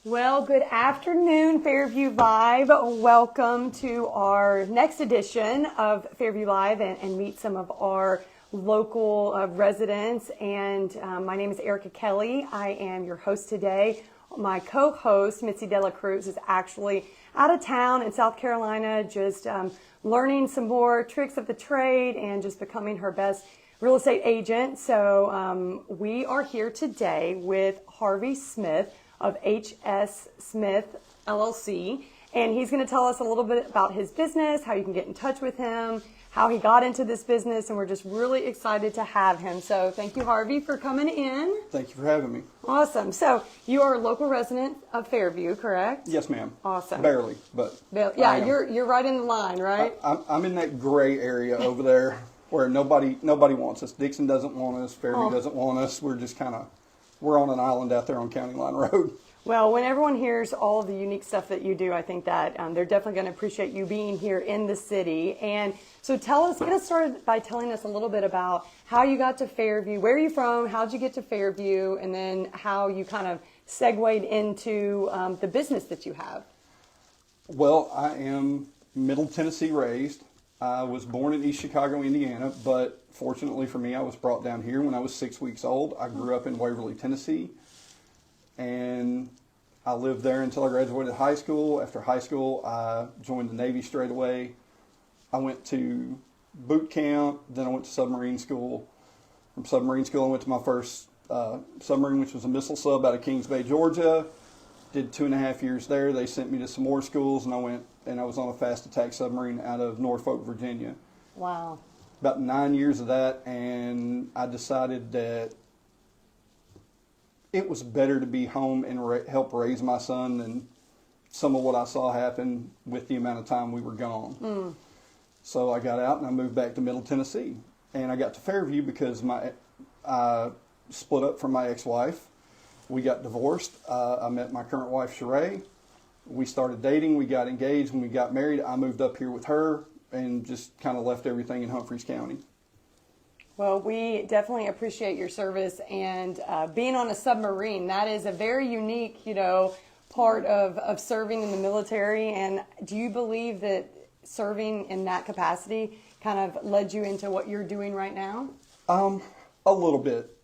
Well, good afternoon, Fairview Live. Welcome to our next edition of Fairview Live and meet some of our local residents. And my name is Erica Kelly. I am your host today. My co-host, Mitzi Dela Cruz, is actually out of town in South Carolina, just learning some more tricks of the trade and just becoming her best real estate agent. So we are here today with Harvey Smith of HS Smith LLC, and he's going to tell us a little bit about his business, how you can get in touch with him, how he got into this business, and we're just really excited to have him. So thank you, Harvey, for coming in. Thank you for having me. Awesome. So you are a local resident of Fairview, correct? Yes, ma'am. Awesome. Barely, but yeah, you're right in the line, right? I'm in that gray area over there where nobody wants us. Dixon doesn't want us. Fairview doesn't want us. We're just we're on an island out there on County Line Road. Well, when everyone hears all of the unique stuff that you do, I think that they're definitely going to appreciate you being here in the city. And so get us started by telling us a little bit about how you got to Fairview. Where are you from? How'd you get to Fairview? And then how you kind of segued into the business that you have. Well, I am Middle Tennessee raised. I was born in East Chicago, Indiana, but fortunately for me, I was brought down here when I was 6 weeks old. I grew up in Waverly, Tennessee, and I lived there until I graduated high school. After high school, I joined the Navy straight away. I went to boot camp, then I went to submarine school. From submarine school, I went to my first submarine, which was a missile sub out of Kings Bay, Georgia. Did 2.5 years there. They sent me to some more schools, and I was on a fast attack submarine out of Norfolk, Virginia. Wow. About 9 years of that, and I decided that it was better to be home and help raise my son than some of what I saw happen with the amount of time we were gone. So I got out and I moved back to Middle Tennessee. And I got to Fairview because I split up from my ex-wife. We got divorced. I met my current wife, Sheree. We started dating. We got engaged. When we got married, I moved up here with her and just kind of left everything in Humphreys County. Well, we definitely appreciate your service and being on a submarine. That is a very unique, part of serving in the military. And do you believe that serving in that capacity kind of led you into what you're doing right now? A little bit.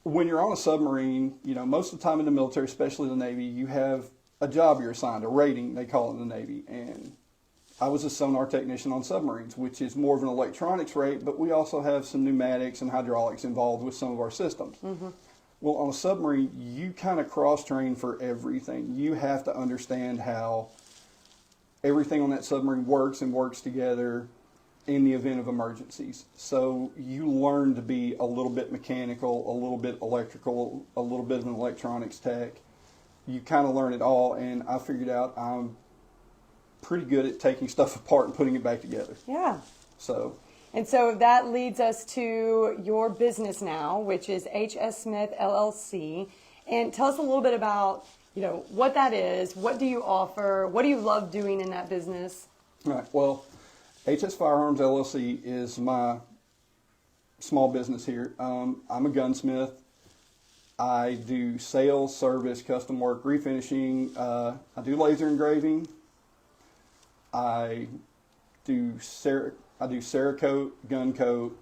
When you're on a submarine, most of the time in the military, especially the Navy, you have a job you're assigned, a rating, they call it in the Navy. And I was a sonar technician on submarines, which is more of an electronics rate, but we also have some pneumatics and hydraulics involved with some of our systems. Mm-hmm. Well, on a submarine, you kind of cross-train for everything. You have to understand how everything on that submarine works and works together in the event of emergencies. So you learn to be a little bit mechanical, a little bit electrical, a little bit of an electronics tech. You kind of learn it all, and I figured out I'm pretty good at taking stuff apart and putting it back together. Yeah. And so that leads us to your business now, which is HS Smith LLC. And tell us a little bit about, what that is. What do you offer? What do you love doing in that business? All right. Well, HS Firearms LLC is my small business here. I'm a gunsmith. I do sales, service, custom work, refinishing. I do laser engraving. I do Cerakote, gun coat,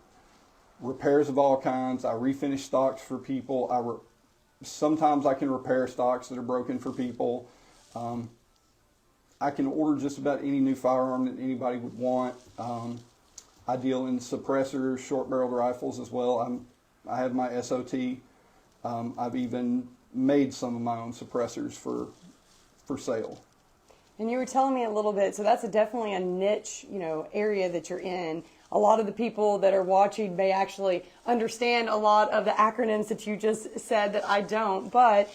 repairs of all kinds. I refinish stocks for people. Sometimes I can repair stocks that are broken for people. I can order just about any new firearm that anybody would want. I deal in suppressors, short-barreled rifles as well. I have my SOT. I've even made some of my own suppressors for sale. And you were telling me a little bit, so that's definitely a niche, area that you're in. A lot of the people that are watching may actually understand a lot of the acronyms that you just said that I don't. But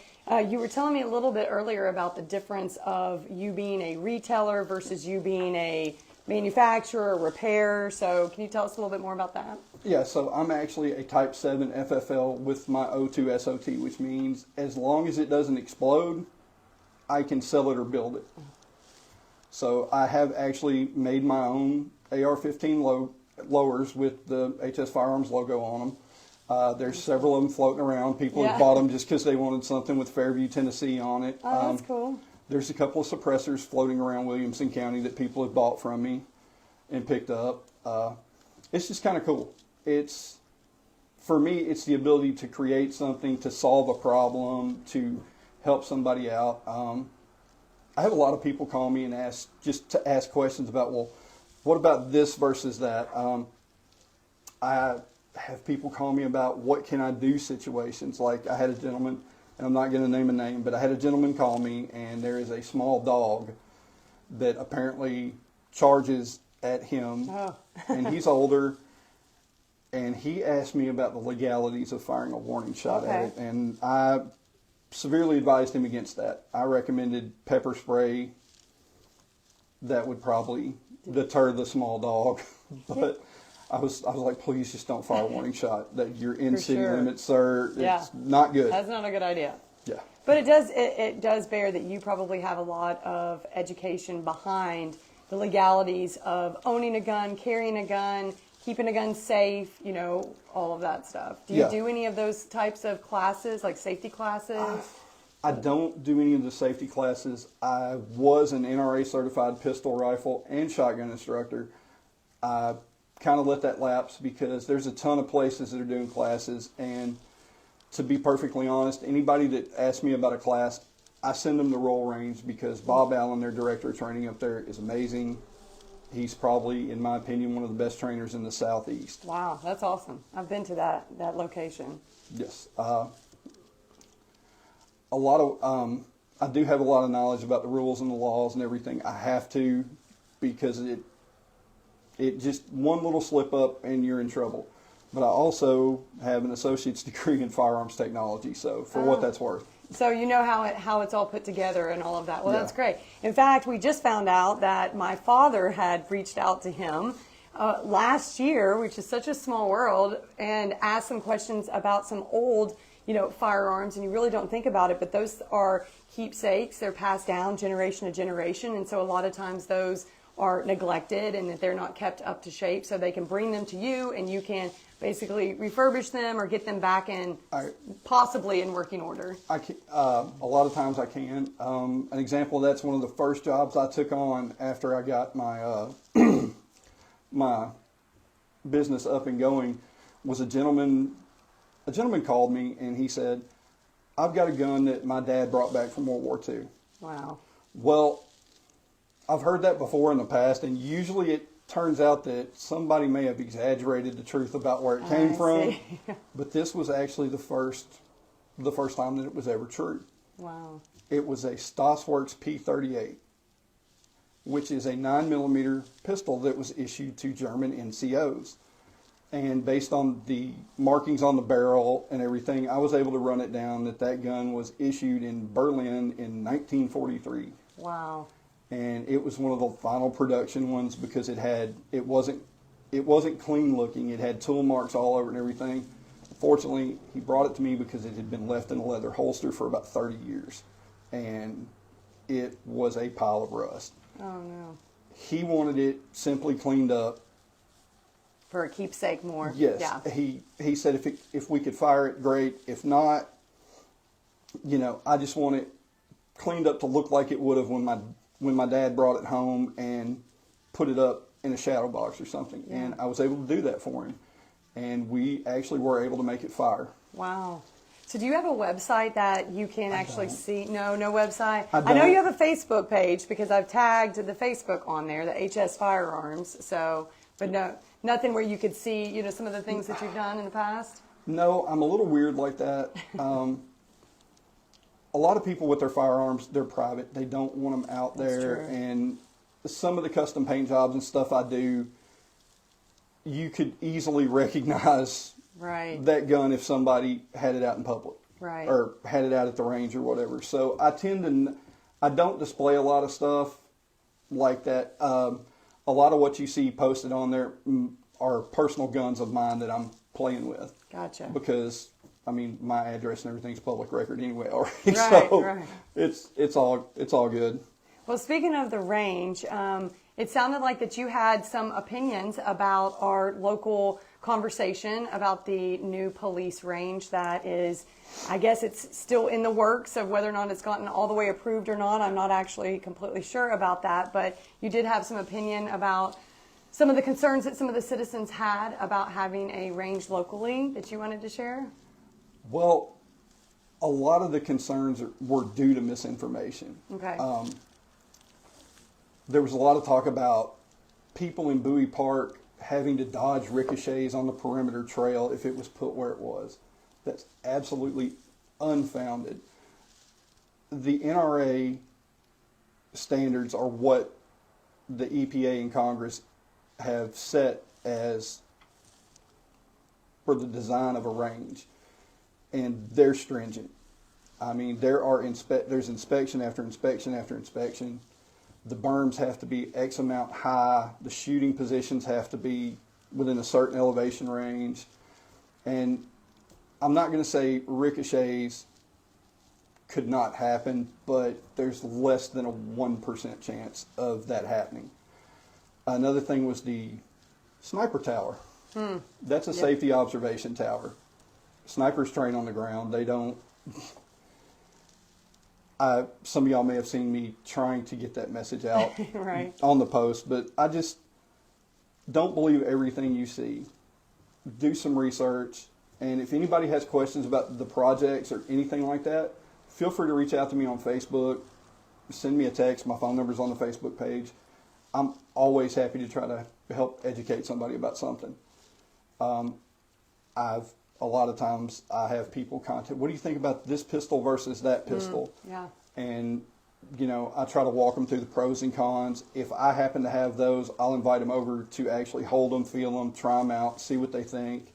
you were telling me a little bit earlier about the difference of you being a retailer versus you being a manufacturer, repairer. So can you tell us a little bit more about that? Yeah, so I'm actually a Type 7 FFL with my O2 SOT, which means as long as it doesn't explode, I can sell it or build it. So I have actually made my own AR-15 lowers with the HS Firearms logo on There's several of them floating around. People have bought them just because they wanted something with Fairview, Tennessee on it. Oh, that's cool. There's a couple of suppressors floating around Williamson County that people have bought from me and picked up. It's just kind of cool. For me, it's the ability to create something, to solve a problem, to help somebody out. I have a lot of people call me and ask questions about, well, what about this versus that? I have people call me about what can I do situations. Like I had a gentleman, and I'm not going to name a name, but I had a gentleman call me, and there is a small dog that apparently charges at him, and he's older, and he asked me about the legalities of firing a warning shot at it, and I severely advised him against that. I recommended pepper spray. That would probably deter the small dog, but I was like, please just don't fire a warning shot. That you're in city limits, sir. It's not good. That's not a good idea. Yeah. But it does bear that you probably have a lot of education behind the legalities of owning a gun, carrying a gun, keeping a gun safe, all of that stuff. Do you do any of those types of classes, like safety classes? I don't do any of the safety classes. I was an NRA certified pistol, rifle, and shotgun instructor. I kind of let that lapse because there's a ton of places that are doing classes, and to be perfectly honest, anybody that asks me about a class, I send them to Royal Range because Bob Allen, their director of training up there, is amazing. He's probably, in my opinion, one of the best trainers in the Southeast. Wow, that's awesome. I've been to that location. Yes. I do have a lot of knowledge about the rules and the laws and everything. I have to, because it just one little slip up and you're in trouble. But I also have an associate's degree in firearms technology, so for what that's worth. So you know how it's all put together and all of that. Well, that's great. In fact, we just found out that my father had reached out to him last year, which is such a small world, and asked some questions about some old, firearms, and you really don't think about it, but those are keepsakes. They're passed down generation to generation, and so a lot of times those are neglected and that they're not kept up to shape, so they can bring them to you and you can basically refurbish them or get them back in, possibly in working order. I can, a lot of times I can. An example of that's one of the first jobs I took on after I got my my business up and going was a gentleman called me and he said, I've got a gun that my dad brought back from World War II. Wow. Well, I've heard that before in the past, and usually it turns out that somebody may have exaggerated the truth about where it came from. But this was actually the first time that it was ever true. Wow. It was a Stossworks P38, which is a 9mm pistol that was issued to German NCOs. And based on the markings on the barrel and everything, I was able to run it down that gun was issued in Berlin in 1943. Wow. And it was one of the final production ones because it wasn't clean looking. It had tool marks all over it and everything. Fortunately, he brought it to me because it had been left in a leather holster for about 30 years. And it was a pile of rust. Oh, no. He wanted it simply cleaned up. For a keepsake more. Yes. Yeah. He said if we could fire it, great. If not, I just want it cleaned up to look like it would have when my dad brought it home and put it up in a shadow box or something. Yeah. And I was able to do that for him. And we actually were able to make it fire. Wow. So do you have a website that you can actually see? No website? I know you have a Facebook page because I've tagged the Facebook on there, the HS Firearms. So, but no, nothing where you could see, some of the things that you've done in the past? No, I'm a little weird like that. A lot of people with their firearms, they're private. They don't want them out there. That's true. And some of the custom paint jobs and stuff I do, you could easily recognize that gun if somebody had it out in public. Right. Or had it out at the range or whatever. So I don't display a lot of stuff like that. A lot of what you see posted on there are personal guns of mine that I'm playing with. Gotcha. Because my address and everything's public record anyway already. Right, so right. It's all good. Well, speaking of the range, it sounded like that you had some opinions about our local conversation about the new police range that is, I guess it's still in the works of whether or not it's gotten all the way approved or not. I'm not actually completely sure about that, but you did have some opinion about some of the concerns that some of the citizens had about having a range locally that you wanted to share. Well, a lot of the concerns were due to misinformation. Okay. There was a lot of talk about people in Bowie Park having to dodge ricochets on the perimeter trail if it was put where it was. That's absolutely unfounded. The NRA standards are what the EPA and Congress have set as for the design of a range, and they're stringent. I mean, there's inspection after inspection after inspection. The berms have to be X amount high. The shooting positions have to be within a certain elevation range. And I'm not going to say ricochets could not happen, but there's less than a 1% chance of that happening. Another thing was the sniper tower. That's a safety observation tower. Snipers train on the ground. They don't... some of y'all may have seen me trying to get that message out Right. on the post, but I just don't believe everything you see. Do some research, and if anybody has questions about the projects or anything like that, feel free to reach out to me on Facebook, send me a text. My phone number's on the Facebook page. I'm always happy to try to help educate somebody about something. A lot of times I have people contact, what do you think about this pistol versus that pistol? Yeah. And, you know, I try to walk them through the pros and cons. If I happen to have those, I'll invite them over to actually hold them, feel them, try them out, see what they think.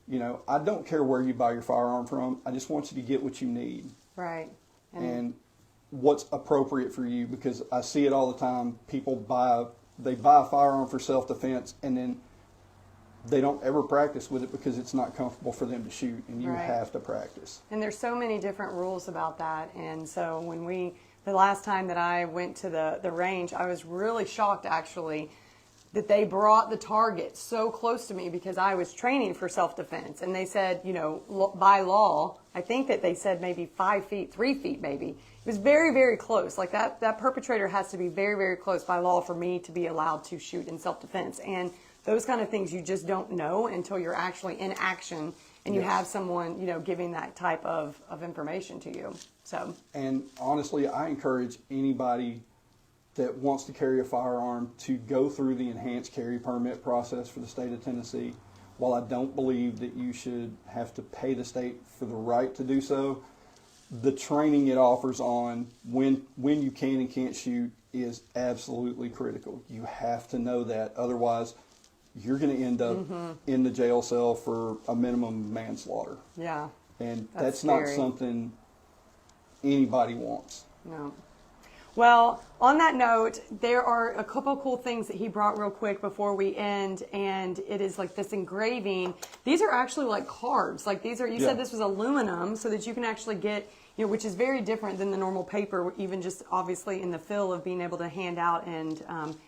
You know, I don't care where you buy your firearm from. I just want you to get what you need. Right. And what's appropriate for you, because I see it all the time. People buy a firearm for self-defense, and then they don't ever practice with it because it's not comfortable for them to shoot, and you have to practice. And there's so many different rules about that. And so the last time that I went to the range, I was really shocked actually that they brought the target so close to me because I was training for self-defense. And they said, you know, by law, I think that they said maybe 5 feet, 3 feet maybe. It was very, very close. Like that perpetrator has to be very, very close by law for me to be allowed to shoot in self-defense. And those kind of things you just don't know until you're actually in action and you have someone, you know, giving that type of information to you. So. And honestly, I encourage anybody that wants to carry a firearm to go through the enhanced carry permit process for the state of Tennessee. While I don't believe that you should have to pay the state for the right to do so, the training it offers on when you can and can't shoot is absolutely critical. You have to know that. Otherwise, you're going to end up in the jail cell for a minimum manslaughter. Yeah. And that's not something anybody wants. No. Well, on that note, there are a couple cool things that he brought real quick before we end, and it is like this engraving. These are actually like cards. Like these are, you said this was aluminum so that you can actually get, you know, which is very different than the normal paper, even just obviously in the feel of being able to hand out and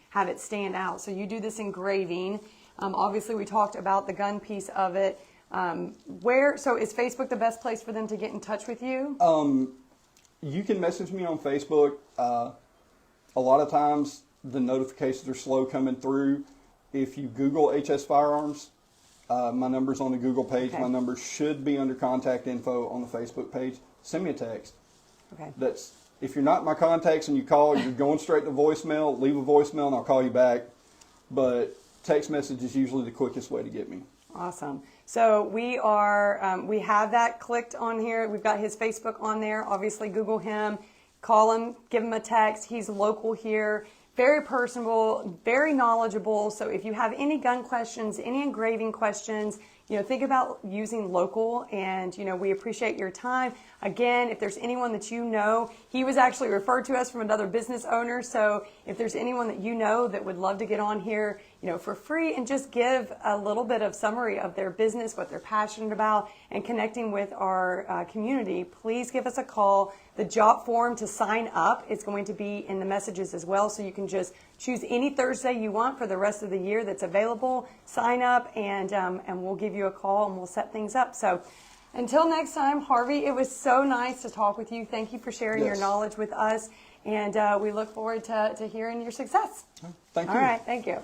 have it stand out. So you do this engraving. Obviously, we talked about the gun piece of it. So is Facebook the best place for them to get in touch with you? You can message me on Facebook. A lot of times the notifications are slow coming through. If you Google HS Firearms, my number's on the Google page. Okay. My number should be under contact info on the Facebook page. Send me a text. Okay. If you're not in my contacts and you call, you're going straight to voicemail. Leave a voicemail and I'll call you back. But text message is usually the quickest way to get me. Awesome. So we have that clicked on here. We've got his Facebook on there. Obviously, Google him, call him, give him a text. He's local here, very personable, very knowledgeable. So if you have any gun questions, any engraving questions, you know, think about using local, and, you know, we appreciate your time. Again, if there's anyone that you know, he was actually referred to us from another business owner. So if there's anyone that you know that would love to get on here, for free, and just give a little bit of summary of their business, what they're passionate about, and connecting with our community, please give us a call. The job form to sign up is going to be in the messages as well, so you can just choose any Thursday you want for the rest of the year that's available. Sign up, and we'll give you a call, and we'll set things up. So until next time, Harvey, it was so nice to talk with you. Thank you for sharing your knowledge with us, and we look forward to hearing your success. Thank you. All right, thank you.